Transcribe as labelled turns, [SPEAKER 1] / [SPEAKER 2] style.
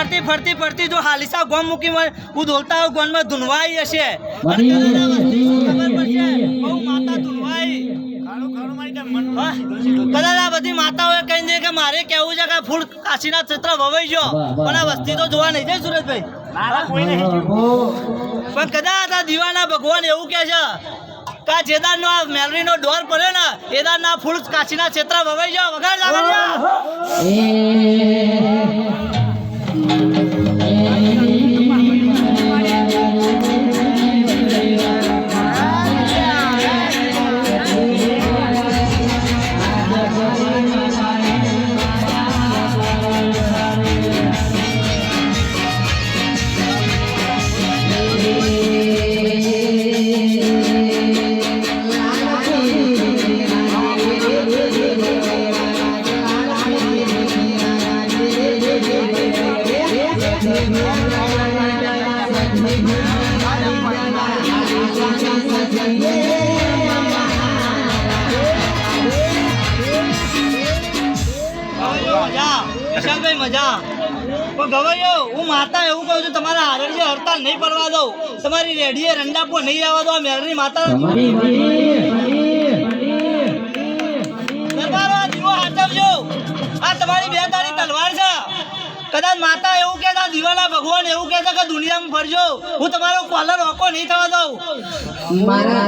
[SPEAKER 1] ફરતી ફરતી ફરતી જો હાલીસા ગોમ મૂકી હું દોલતા ગોમ માં ધૂનવાઈ હશે ખબર પડશે બહુ માતા ધૂનવાઈ કદાચ આ બધી માતાઓએ કહી દે કે મારે કેવું છે કે ફૂલ કાશીના ક્ષેત્ર વવાઈ ગયો પણ આ વસ્તી તો જોવા નહીં જાય સુરેશભાઈ પણ કદાચ આ દીવાના ભગવાન એવું કે છે કે જેદાર નો આ મેલરી નો ડોર પડે ને એદાર ના ફૂલ કાશીના ક્ષેત્ર વવાઈ ગયો વગર મજા પણ ગવાયો હું માતા એવું કહું છું તમારા હારડીએ હડતાલ નહીં પડવા દઉં તમારી રેડીએ રંડાપો નહીં આવવા દો મેલરી માતા દરબારો દીવો હાચવજો આ તમારી બે તારી તલવાર છે કદાચ માતા એવું કે દીવાના ભગવાન એવું કે છે કે દુનિયામાં ફરજો હું તમારો કોલર ઓકો નહીં થવા દઉં મારા